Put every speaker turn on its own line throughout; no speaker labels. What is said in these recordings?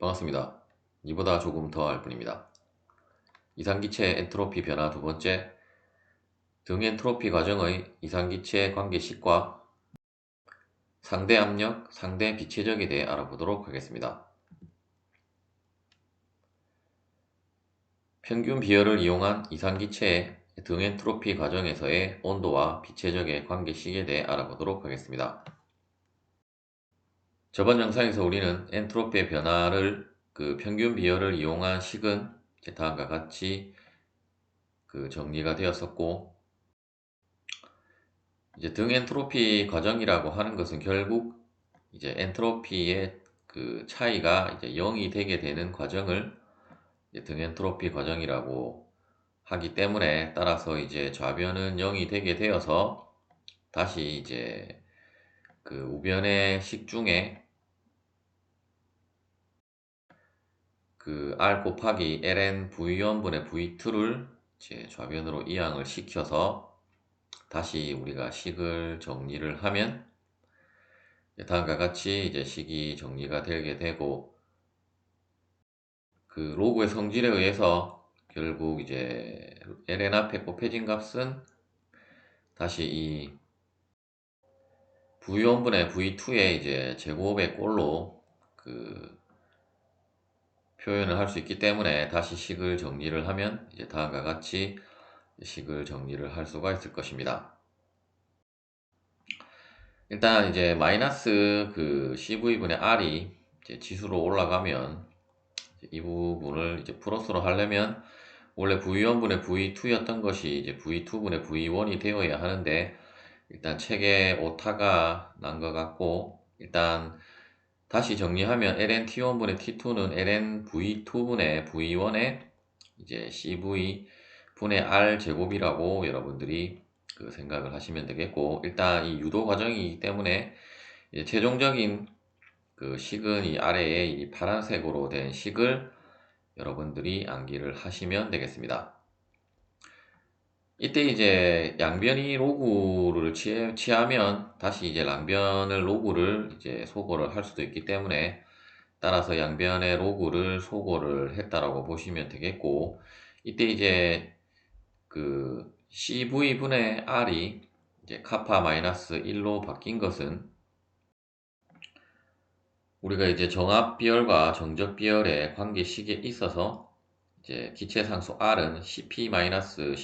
반갑습니다. 이보다 조금 더 할 뿐입니다. 이상기체 엔트로피 변화 두 번째, 등 엔트로피 과정의 이상기체 관계식과 상대 압력, 상대 비체적에 대해 알아보도록 하겠습니다. 평균 비열을 이용한 이상기체의 등 엔트로피 과정에서의 온도와 비체적의 관계식에 대해 알아보도록 하겠습니다. 저번 영상에서 우리는 엔트로피의 변화를 평균 비열을 이용한 식은 다음과 같이 정리가 되었었고, 이제 등 엔트로피 과정이라고 하는 것은 결국 이제 엔트로피의 차이가 이제 0이 되게 되는 과정을 이제 등 엔트로피 과정이라고 하기 때문에, 따라서 이제 좌변은 0이 되게 되어서 다시 이제 우변의 식 중에 R 곱하기 ln v1분의 v2를 이제 좌변으로 이항을 시켜서 다시 우리가 식을 정리를 하면 다음과 같이 이제 식이 정리가 되게 되고, 로그의 성질에 의해서 결국 이제 ln 앞에 곱해진 값은 다시 이 v1분의 v2의 이제 제곱의 꼴로 표현을 할 수 있기 때문에, 다시 식을 정리를 하면 이제 다음과 같이 식을 정리를 할 수가 있을 것입니다. 일단 이제 마이너스 cv분의 r이 이제 지수로 올라가면, 이 부분을 이제 플러스로 하려면 원래 v1분의 v2였던 것이 이제 v2분의 v1이 되어야 하는데, 일단 책에 오타가 난 것 같고, 일단 다시 정리하면 ln t1분의 t2는 ln v2분의 v1의 이제 cv분의 r 제곱이라고 여러분들이 생각을 하시면 되겠고, 일단 이 유도 과정이기 때문에 이제 최종적인 식은 이 아래에 이 파란색으로 된 식을 여러분들이 암기를 하시면 되겠습니다. 이때 이제 양변이 로그를 취하면 다시 이제 양변을 로그를 이제 소거를 할 수도 있기 때문에, 따라서 양변의 로그를 소거를 했다라고 보시면 되겠고, 이때 이제 cv분의 r이 이제 카파 마이너스 1로 바뀐 것은 우리가 이제 정합 비열과 정적 비열의 관계식에 있어서 이제 기체상수 R은 CP-CV였고,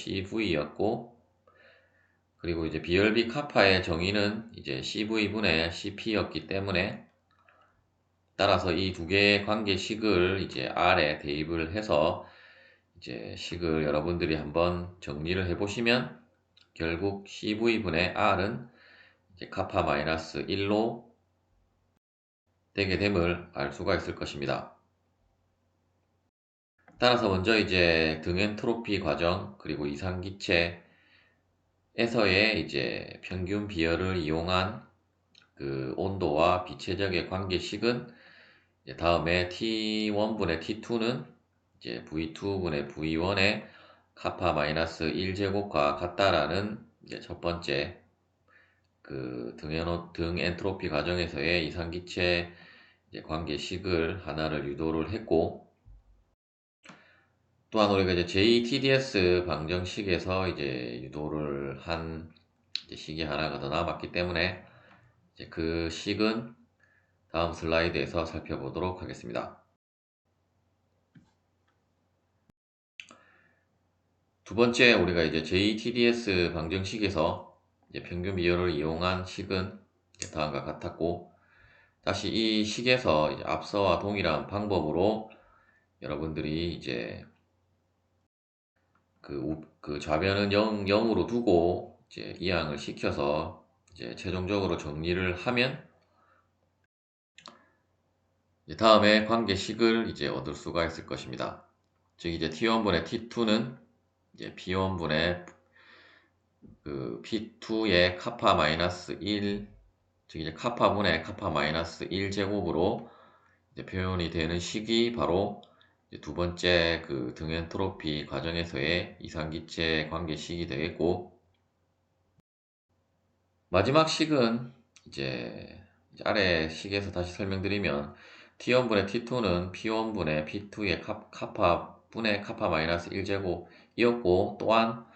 그리고 이제 비열비 카파의 정의는 이제 CV분의 CP였기 때문에, 따라서 이 두 개의 관계식을 이제 R에 대입을 해서 이제 식을 여러분들이 한번 정리를 해보시면, 결국 CV분의 R은 이제 카파 마이너스 1로 되게 됨을 알 수가 있을 것입니다. 따라서 먼저 이제 등 엔트로피 과정, 그리고 이상기체에서의 이제 평균 비열을 이용한 온도와 비체적의 관계식은 다음에 T1분의 T2는 이제 V2분의 V1의 카파 마이너스 1제곱과 같다라는 이제 첫 번째 등 엔트로피 과정에서의 이상기체 이제 관계식을 하나를 유도를 했고, 또한 우리가 이제 JTDS 방정식에서 이제 유도를 한 이제 식이 하나가 더 남았기 때문에, 이제 그 식은 다음 슬라이드에서 살펴보도록 하겠습니다. 두 번째, 우리가 이제 JTDS 방정식에서 이제 평균 비열을 이용한 식은 다음과 같았고, 다시 이 식에서 이제 앞서와 동일한 방법으로 여러분들이 이제 좌변은 0으로 두고 이제 이항을 시켜서 이제 최종적으로 정리를 하면 이제 다음에 관계식을 이제 얻을 수가 있을 것입니다. 즉 이제 T1분의 T2는 이제 P1분의 P2의 카파 마이너스 1, 즉 이제 카파분의 카파 마이너스 1 제곱으로 이제 표현이 되는 식이 바로 이제 두 번째 등 엔트로피 과정에서의 이상기체 관계식이 되겠고, 마지막 식은 이제 아래 식에서 다시 설명드리면 T1분의 T2는 P1분의 P2의 카파분의 카파 마이너스 1제곱이었고, 또한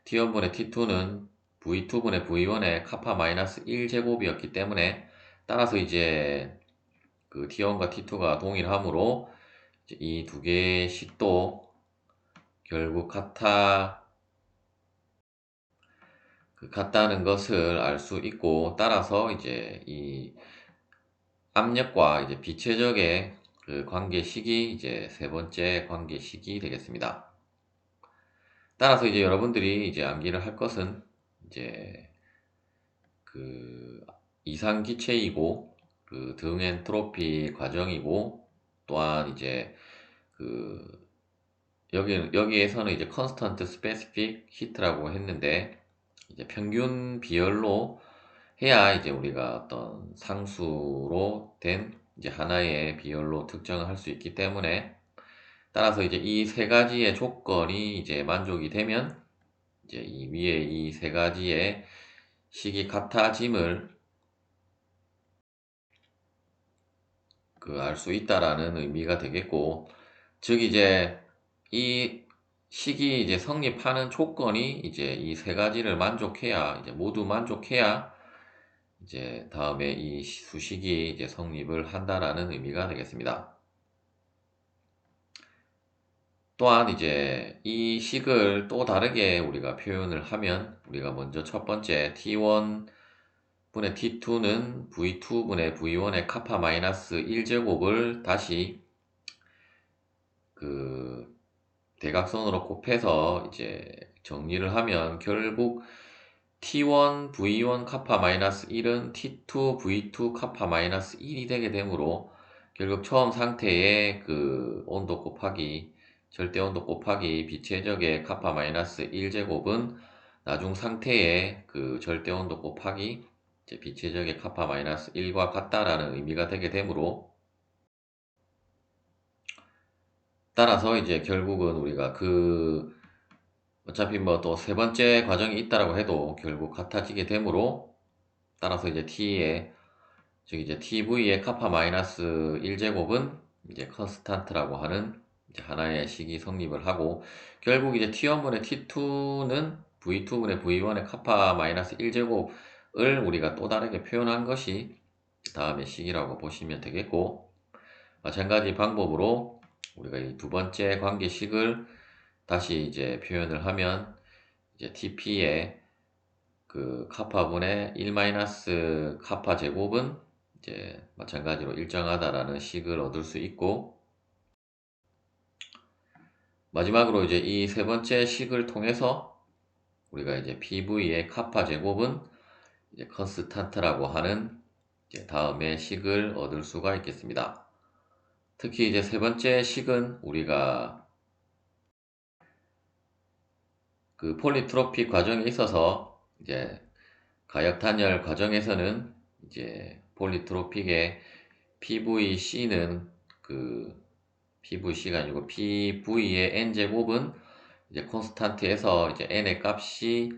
T1분의 T2는 V2분의 V1의 카파 마이너스 1제곱이었기 때문에, 따라서 이제 그 T1과 T2가 동일하므로 이 두 개의 식도 결국 같다는 것을 알 수 있고, 따라서 이제 이 압력과 이제 비체적의 그 관계식이 이제 세 번째 관계식이 되겠습니다. 따라서 이제 여러분들이 이제 암기를 할 것은 이제 그 이상기체이고 그 등엔트로피 과정이고, 또한 이제 그 여기에서는 이제 컨스턴트 스페시픽 히트라고 했는데, 이제 평균 비열로 해야 이제 우리가 어떤 상수로 된 이제 하나의 비열로 특정을 할 수 있기 때문에, 따라서 이제 이 세 가지의 조건이 이제 만족이 되면 이제 이 위에 이 세 가지의 식이 같아짐을 알 수 있다라는 의미가 되겠고, 즉 이제 이 식이 이제 성립하는 조건이 이제 이 세 가지를 만족해야, 이제 모두 만족해야 이제 다음에 이 수식이 이제 성립을 한다라는 의미가 되겠습니다. 또한 이제 이 식을 또 다르게 우리가 표현을 하면, 우리가 먼저 첫 번째 T1 분의 T2는 V2 분의 V1의 카파 마이너스 1제곱을 다시 그 대각선으로 곱해서 이제 정리를 하면, 결국 T1 V1 카파 마이너스 1은 T2 V2 카파 마이너스 1이 되게 되므로, 결국 처음 상태의 그 온도 곱하기 절대 온도 곱하기 비체적의 카파 마이너스 1제곱은 나중 상태의 그 절대 온도 곱하기 이제 비체적의 카파 마이너스 1과 같다라는 의미가 되게 되므로, 따라서 이제 결국은 우리가 어차피 뭐 또 세 번째 과정이 있다라고 해도 결국 같아지게 되므로, 따라서 이제 즉 이제 TV의 카파 마이너스 1제곱은 이제 컨스탄트라고 하는 이제 하나의 식이 성립을 하고, 결국 이제 T1분의 T2는 V2분의 V1의 카파 마이너스 1제곱을 우리가 또 다르게 표현한 것이 다음의 식이라고 보시면 되겠고, 마찬가지 방법으로 우리가 이 두 번째 관계식을 다시 이제 표현을 하면, 이제 TP의 그 카파분의 1 마이너스 카파 제곱은 이제 마찬가지로 일정하다라는 식을 얻을 수 있고, 마지막으로 이제 이 세 번째 식을 통해서 우리가 이제 PV의 카파 제곱은 이제 컨스탄트라고 하는 이제 다음의 식을 얻을 수가 있겠습니다. 특히 이제 세 번째 식은 우리가 그 폴리트로피 과정에 있어서 이제 가역 단열 과정에서는 이제 폴리트로픽의 PVC는 PVC가 아니고 PV의 n제곱은 이제 콘스탄트에서 이제 n의 값이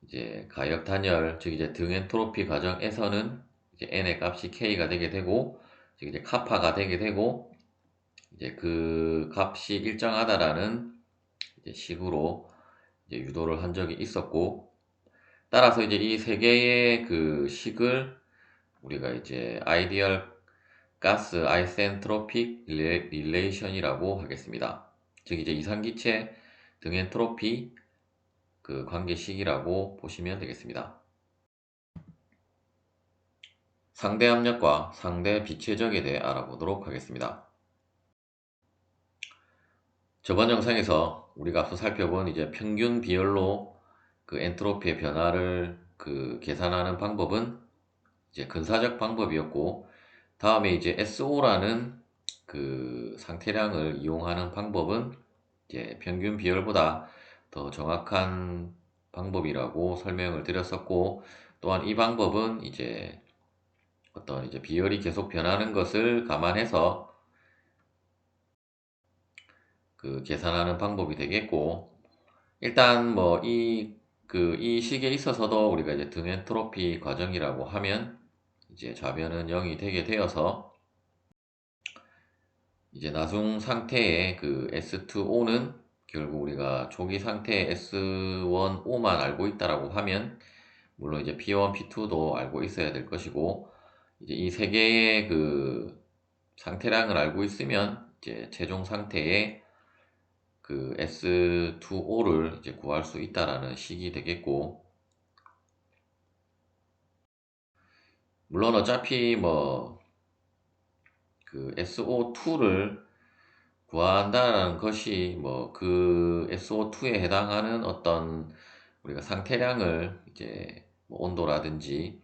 이제 가역 단열, 즉 이제 등엔트로피 과정에서는 이제 n의 값이 k가 되게 되고, 즉 이제 카파가 되게 되고, 이제 그 값이 일정하다라는 이제 식으로 이제 유도를 한 적이 있었고, 따라서 이제 이 세 개의 그 식을 우리가 이제 아이디얼 가스 아이센트로픽 릴레이션이라고 하겠습니다. 즉 이제 이상기체 등엔트로피 그 관계식이라고 보시면 되겠습니다. 상대 압력과 상대 비체적에 대해 알아보도록 하겠습니다. 저번 영상에서 우리가 앞서 살펴본 이제 평균 비열로 그 엔트로피의 변화를 계산하는 방법은 이제 근사적 방법이었고, 다음에 이제 SO라는 그 상태량을 이용하는 방법은 이제 평균 비열보다 더 정확한 방법이라고 설명을 드렸었고, 또한 이 방법은 이제 어떤 이제 비열이 계속 변하는 것을 감안해서 계산하는 방법이 되겠고, 일단 뭐 이 식에 있어서도 우리가 이제 등엔트로피 과정이라고 하면 이제 좌변은 0이 되게 되어서, 이제 나중 상태의 그 S2O는 결국 우리가 초기 상태의 S1O만 알고 있다라고 하면, 물론 이제 P1, P2도 알고 있어야 될 것이고, 이제 이 세 개의 그 상태량을 알고 있으면 이제 최종 상태의 그 S2O를 이제 구할 수 있다라는 식이 되겠고, 물론 어차피 뭐 그 SO2를 구한다는 것이 뭐 그 SO2에 해당하는 어떤 우리가 상태량을 이제 뭐 온도라든지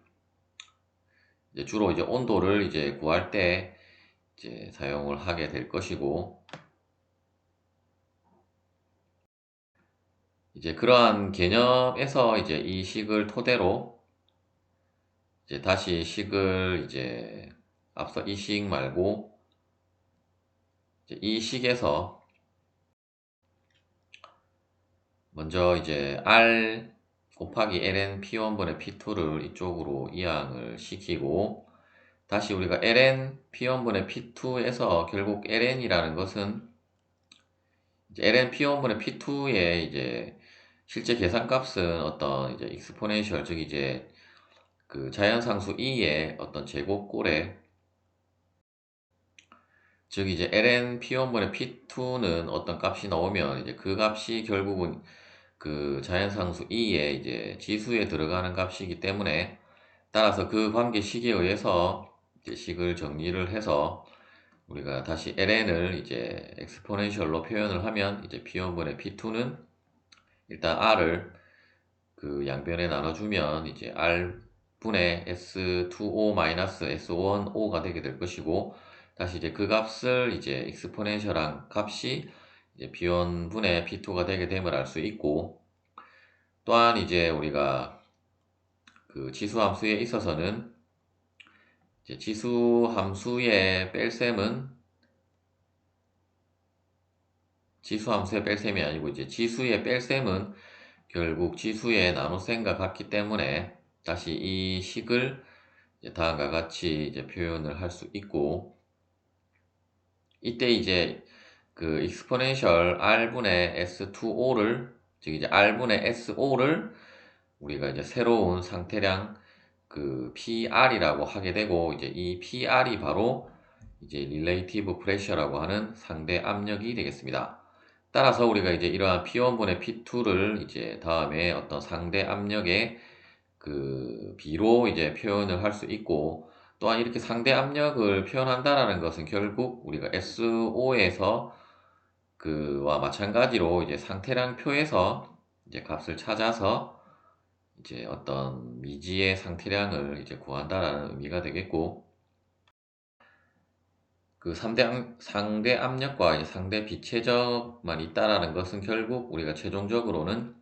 이제 주로 이제 온도를 이제 구할 때 이제 사용을 하게 될 것이고, 이제 그러한 개념에서 이제 이 식을 토대로 이제 다시 식을 이제 앞서 이 식 말고 이제 이 식에서 먼저 이제 R 곱하기 ln P1분의 P2를 이쪽으로 이항을 시키고, 다시 우리가 ln P1분의 P2에서 결국 ln이라는 것은 이제 ln P1분의 P2의 이제 실제 계산값은 어떤 이제 익스포넨셜, 즉 이제 그 자연상수 2의 어떤 제곱꼴에, 즉 이제 ln P1분의 P2는 어떤 값이 나오면 이제 그 값이 결국은 그 자연상수 2의 이제 지수에 들어가는 값이기 때문에, 따라서 그 관계식에 의해서 이제 식을 정리를 해서 우리가 다시 ln을 이제 엑스포넨셜로 표현을 하면 이제 P1분의 P2는 일단 r을 그 양변에 나눠주면 이제 r분의 S2O-S1O가 되게 될 것이고, 다시 이제 그 값을 이제 익스포넨셜한 값이 이제 B1분의 P2가 되게 됨을 알 수 있고, 또한 이제 우리가 그 지수 함수에 있어서는 이제 지수 함수의 뺄셈은 지수 함수의 뺄셈이 아니고 이제 지수의 뺄셈은 결국 지수의 나눗셈과 같기 때문에, 다시 이 식을 이제 다음과 같이 이제 표현을 할 수 있고, 이때 이제 그 익스포넨셜 r분의 S2O를, 즉 이제 r분의 SO를 우리가 이제 새로운 상태량 그 PR이라고 하게 되고, 이제 이 PR이 바로 이제 릴레이티브 프레셔라고 하는 상대 압력이 되겠습니다. 따라서 우리가 이제 이러한 P1분의 P2를 이제 다음에 어떤 상대 압력의 그 B로 이제 표현을 할 수 있고, 또한 이렇게 상대 압력을 표현한다라는 것은 결국 우리가 SO에서 그와 마찬가지로 이제 상태량 표에서 이제 값을 찾아서 이제 어떤 미지의 상태량을 이제 구한다라는 의미가 되겠고, 그 상대 압력과 이제 상대 비체적만 있다라는 것은 결국 우리가 최종적으로는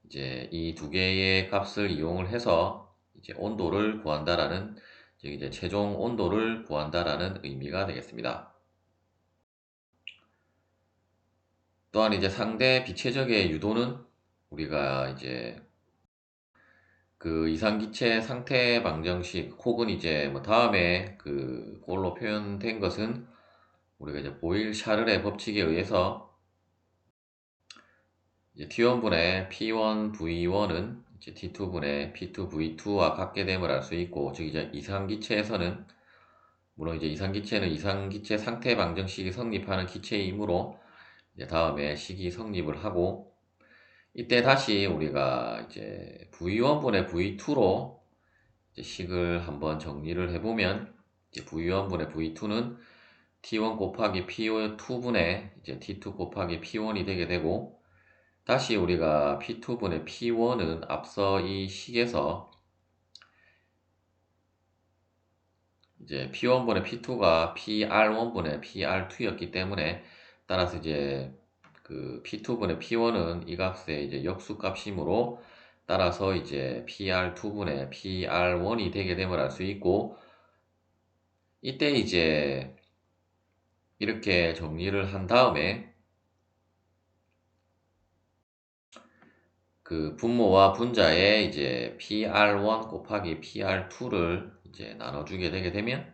이제 이 두 개의 값을 이용을 해서 이제 온도를 구한다라는, 즉 이제 최종 온도를 구한다라는 의미가 되겠습니다. 또한 이제 상대 비체적의 유도는 우리가 이제 그 이상기체 상태 방정식 혹은 이제 뭐 다음에 그 그걸로 표현된 것은 우리가 이제 보일 샤를의 법칙에 의해서 이제 T1분의 P1V1은 이제 T2분의 P2V2와 같게 됨을 알 수 있고, 즉 이제 이상기체에서는, 물론 이제 이상기체는 이상기체 상태 방정식이 성립하는 기체이므로 이제 다음에 식이 성립을 하고, 이때 다시 우리가 이제 V1분의 V2로 이제 식을 한번 정리를 해보면, 이제 V1분의 V2는 T1 곱하기 P2분의 이제 T2 곱하기 P1이 되게 되고, 다시 우리가 P2분의 P1은 앞서 이 식에서 이제 P1분의 P2가 PR1분의 PR2였기 때문에, 따라서 이제 그 P2분의 P1은 이 값의 이제 역수값이므로, 따라서 이제 PR2분의 PR1이 되게 됨을 알 수 있고, 이때 이제 이렇게 정리를 한 다음에 그 분모와 분자에 이제 PR1 곱하기 PR2를 이제 나눠주게 되게 되면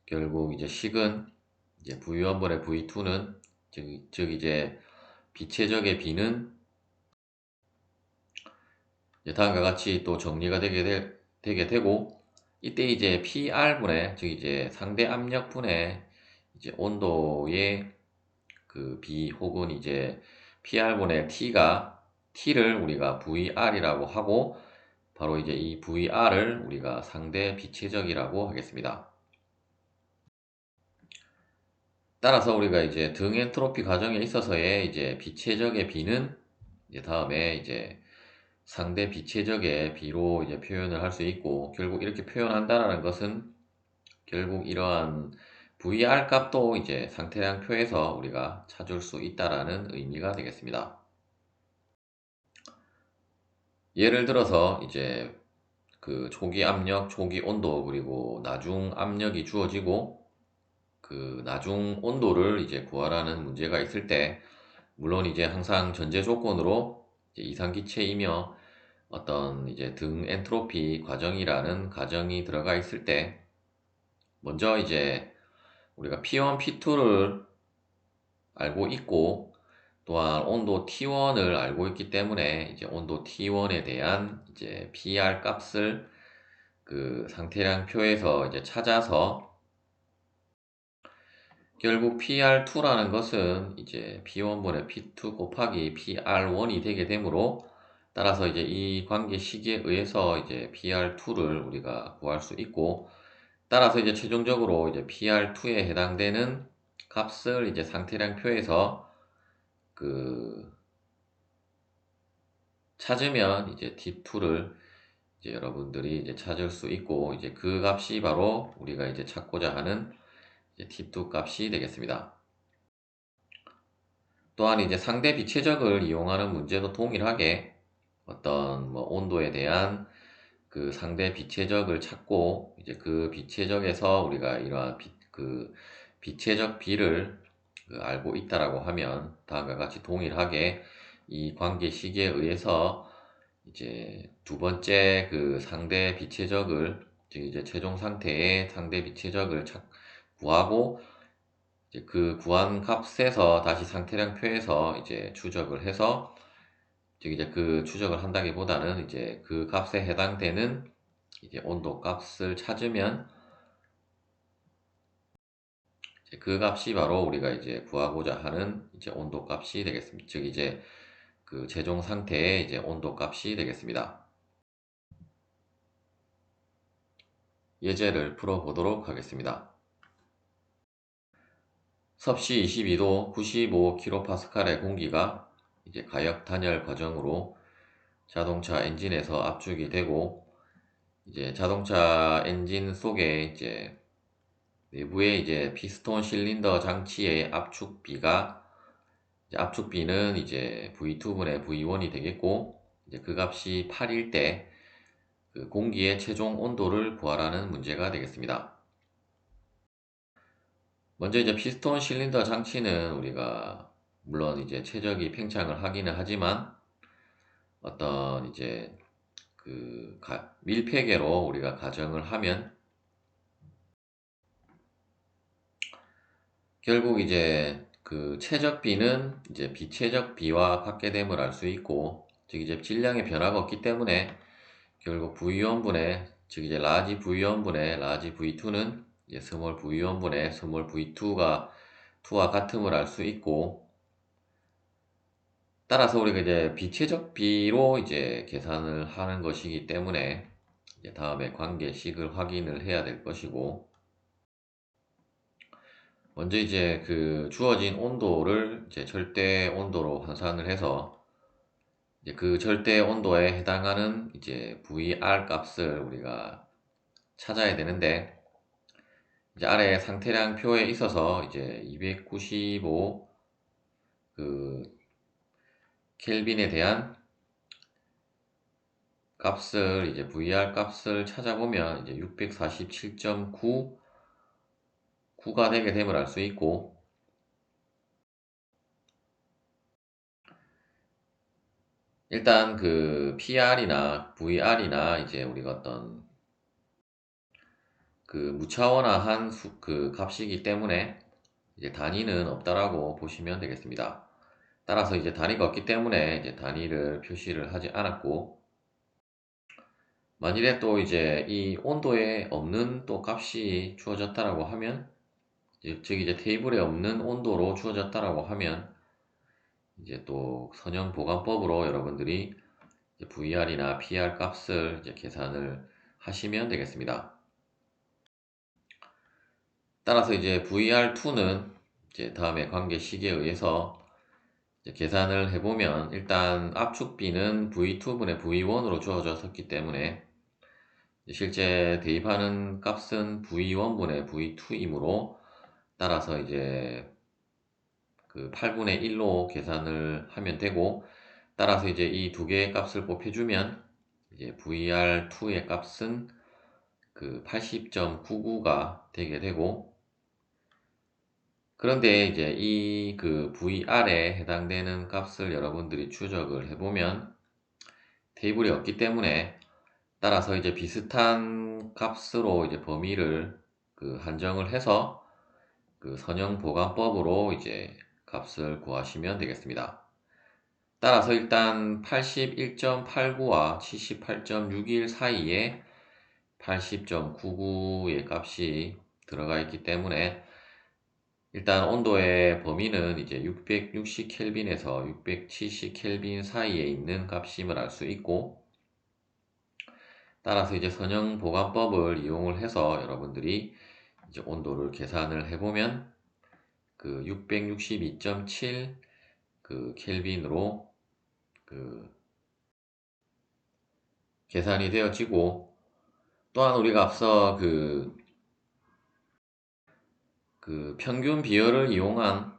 결국 이제 식은 이제 V1분의 V2는 즉 이제 비체적의 B는 이제 다음과 같이 또 정리가 되게 되고, 이때 이제 PR분의 즉 이제 상대 압력분의 이제 온도의 그 B 혹은 이제 PR분의 T를 우리가 VR이라고 하고, 바로 이제 이 VR을 우리가 상대 비체적이라고 하겠습니다. 따라서 우리가 이제 등 엔트로피 과정에 있어서의 이제 비체적의 B는 이제 다음에 이제 상대 비체적의 B로 이제 표현을 할 수 있고, 결국 이렇게 표현한다라는 것은 결국 이러한 VR 값도 이제 상태량 표에서 우리가 찾을 수 있다라는 의미가 되겠습니다. 예를 들어서 이제 그 초기 압력, 초기 온도, 그리고 나중 압력이 주어지고 그 나중 온도를 이제 구하라는 문제가 있을 때, 물론 이제 항상 전제 조건으로 이제 이상기체이며 어떤 이제 등 엔트로피 과정이라는 과정이 들어가 있을 때, 먼저 이제 우리가 P1, P2를 알고 있고, 또한 온도 T1을 알고 있기 때문에 이제 온도 T1에 대한 이제 PR 값을 그 상태량 표에서 이제 찾아서, 결국 PR2라는 것은 이제 P1분의 P2 곱하기 PR1이 되게 되므로, 따라서 이제 이 관계식에 의해서 이제 PR2를 우리가 구할 수 있고, 따라서 이제 최종적으로 이제 PR2에 해당되는 값을 이제 상태량 표에서 그 찾으면 이제 T2를 이제 여러분들이 이제 찾을 수 있고, 이제 그 값이 바로 우리가 이제 찾고자 하는 이제 T2 값이 되겠습니다. 또한 이제 상대 비체적을 이용하는 문제도 동일하게 어떤 뭐 온도에 대한 그 상대 비체적을 찾고, 이제 그 비체적에서 우리가 이러한 그 비체적 B를 그 알고 있다라고 하면 다음과 같이 동일하게 이 관계식에 의해서 이제 두 번째 그 상대 비체적을, 즉 이제 최종 상태의 상대 비체적을 구하고, 이제 그 구한 값에서 다시 상태량 표에서 이제 추적을 해서, 즉 이제 그 추적을 한다기보다는 이제 그 값에 해당되는 이제 온도 값을 찾으면 이제 그 값이 바로 우리가 이제 구하고자 하는 이제 온도 값이 되겠습니다. 즉 이제 그 최종 상태의 이제 온도 값이 되겠습니다. 예제를 풀어보도록 하겠습니다. 섭씨 22도 95kPa의 공기가 이제 가역 단열 과정으로 자동차 엔진에서 압축이 되고, 이제 자동차 엔진 속에 이제 내부에 이제 피스톤 실린더 장치의 압축비는 이제 V2분의 V1이 되겠고, 이제 그 값이 8일 때 그 공기의 최종 온도를 구하라는 문제가 되겠습니다. 먼저 이제 피스톤 실린더 장치는 우리가 물론 이제 최적위 팽창을 하기는 하지만, 어떤 이제 그 밀폐계로 우리가 가정을 하면 결국 이제 그 최적비는 이제 비최적비와 같게됨을 알 수 있고, 즉 이제 질량의 변화가 없기 때문에 결국 V1분의 즉 이제 라지 V1분의 라지 V2는 이제 스몰 V1분의 스몰 V2와 같음을 알 수 있고, 따라서 우리가 이제 비최적비로 이제 계산을 하는 것이기 때문에 이제 다음에 관계식을 확인을 해야 될 것이고, 먼저 이제 그 주어진 온도를 이제 절대 온도로 환산을 해서 이제 그 절대 온도에 해당하는 이제 VR 값을 우리가 찾아야 되는데, 이제 아래 상태량 표에 있어서 이제 295 그 켈빈에 대한 값을 이제 VR 값을 찾아보면 이제 647.9가 되게 됨을 알 수 있고, 일단 그 PR이나 VR이나 이제 우리가 어떤 그 무차원화한 그 값이기 때문에 이제 단위는 없다라고 보시면 되겠습니다. 따라서 이제 단위가 없기 때문에 이제 단위를 표시를 하지 않았고, 만일에 또 이제 이 온도에 없는 또 값이 주어졌다라고 하면, 즉 이제 테이블에 없는 온도로 주어졌다라고 하면, 이제 또 선형 보관법으로 여러분들이 VR이나 PR 값을 이제 계산을 하시면 되겠습니다. 따라서 이제 VR2는 이제 다음에 관계식에 의해서 이제 계산을 해보면, 일단 압축비는 V2분의 V1으로 주어졌기 때문에 실제 대입하는 값은 V1분의 V2이므로, 따라서 이제 그 8분의 1로 계산을 하면 되고, 따라서 이제 이 두 개의 값을 곱해주면 이제 VR2의 값은 그 80.99가 되게 되고, 그런데 이제 이 그 VR에 해당되는 값을 여러분들이 추적을 해보면 테이블이 없기 때문에, 따라서 이제 비슷한 값으로 이제 범위를 그 한정을 해서 그 선형 보관법으로 이제 값을 구하시면 되겠습니다. 따라서 일단 81.89와 78.61 사이에 80.99의 값이 들어가 있기 때문에, 일단 온도의 범위는 이제 660켈빈에서 670켈빈 사이에 있는 값임을 알 수 있고, 따라서 이제 선형 보관법을 이용을 해서 여러분들이 이제 온도를 계산을 해보면 그 662.7 그 켈빈으로 그 계산이 되어지고, 또한 우리가 앞서 그 평균 비열을 이용한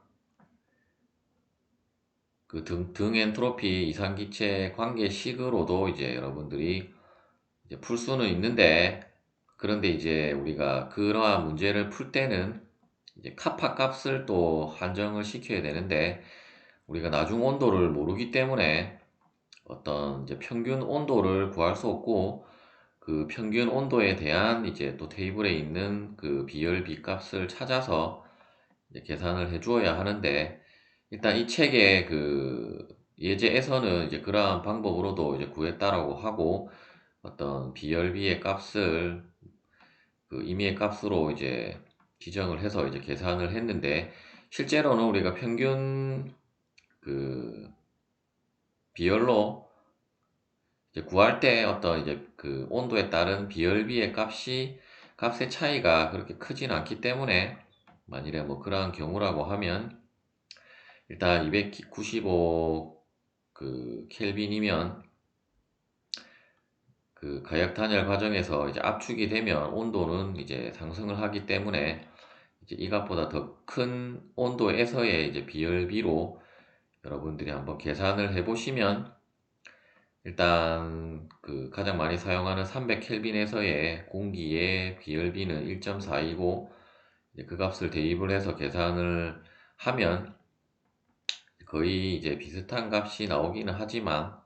그 등 엔트로피 이상기체 관계식으로도 이제 여러분들이 이제 풀 수는 있는데, 그런데 이제 우리가 그러한 문제를 풀 때는 이제 카파 값을 또 한정을 시켜야 되는데, 우리가 나중 온도를 모르기 때문에 어떤 이제 평균 온도를 구할 수 없고, 그 평균 온도에 대한 이제 또 테이블에 있는 그 비열비 값을 찾아서 이제 계산을 해 주어야 하는데, 일단 이 책의 그 예제에서는 이제 그러한 방법으로도 이제 구했다라고 하고, 어떤 비열비의 값을 그 임의의 값으로 이제 지정을 해서 이제 계산을 했는데, 실제로는 우리가 평균 그 비열로 이제 구할 때 어떤 이제 그 온도에 따른 비열비의 값의 차이가 그렇게 크진 않기 때문에, 만일에 뭐 그러한 경우라고 하면 일단 295 그 켈빈이면 그 가역 단열 과정에서 이제 압축이 되면 온도는 이제 상승을 하기 때문에, 이제 이 값보다 더 큰 온도에서의 이제 비열비로 여러분들이 한번 계산을 해 보시면, 일단 그 가장 많이 사용하는 300켈빈에서의 공기의 비열비는 1.4이고, 그 값을 대입을 해서 계산을 하면 거의 이제 비슷한 값이 나오기는 하지만,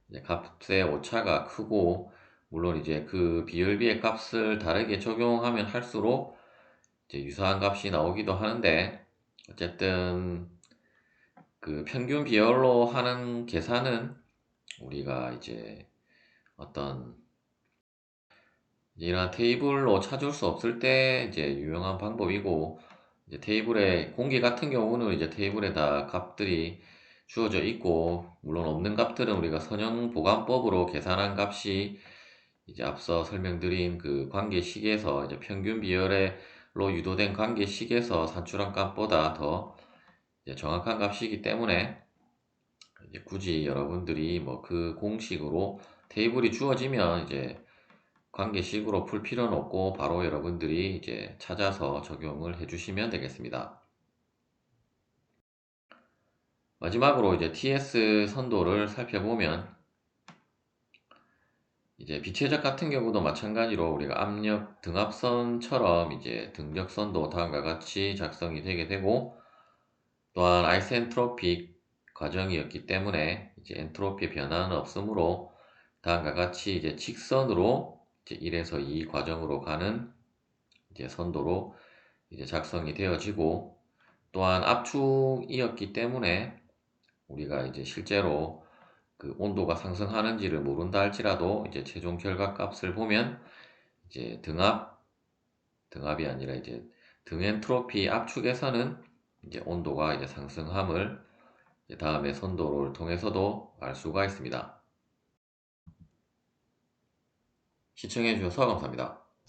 이제 값의 오차가 크고, 물론 이제 그 비열비의 값을 다르게 적용하면 할수록 이제 유사한 값이 나오기도 하는데, 어쨌든 그 평균 비율로 하는 계산은 우리가 이제 어떤 이러한 테이블로 찾을 수 없을 때 이제 유용한 방법이고, 이제 테이블에 공기 같은 경우는 이제 테이블에다 값들이 주어져 있고, 물론 없는 값들은 우리가 선형 보관법으로 계산한 값이 이제 앞서 설명드린 그 관계식에서 이제 평균 비율로 유도된 관계식에서 산출한 값보다 더 이제 정확한 값이기 때문에, 이제 굳이 여러분들이 뭐 그 공식으로 테이블이 주어지면 이제 관계식으로 풀 필요는 없고, 바로 여러분들이 이제 찾아서 적용을 해주시면 되겠습니다. 마지막으로 이제 TS 선도를 살펴보면, 이제 비체적 같은 경우도 마찬가지로 우리가 압력 등압선처럼 이제 등적선도 다음과 같이 작성이 되게 되고, 또한 아이센트로픽 과정이었기 때문에 이제 엔트로피의 변화는 없으므로 다음과 같이 이제 직선으로 이제 1에서 2 과정으로 가는 이제 선도로 이제 작성이 되어지고, 또한 압축이었기 때문에 우리가 이제 실제로 그 온도가 상승하는지를 모른다 할지라도 이제 최종 결과값을 보면 이제 등압이 아니라 이제 등엔트로피 압축에서는 이제 온도가 이제 상승함을 이제 다음에 선도를 통해서도 알 수가 있습니다. 시청해 주셔서 감사합니다.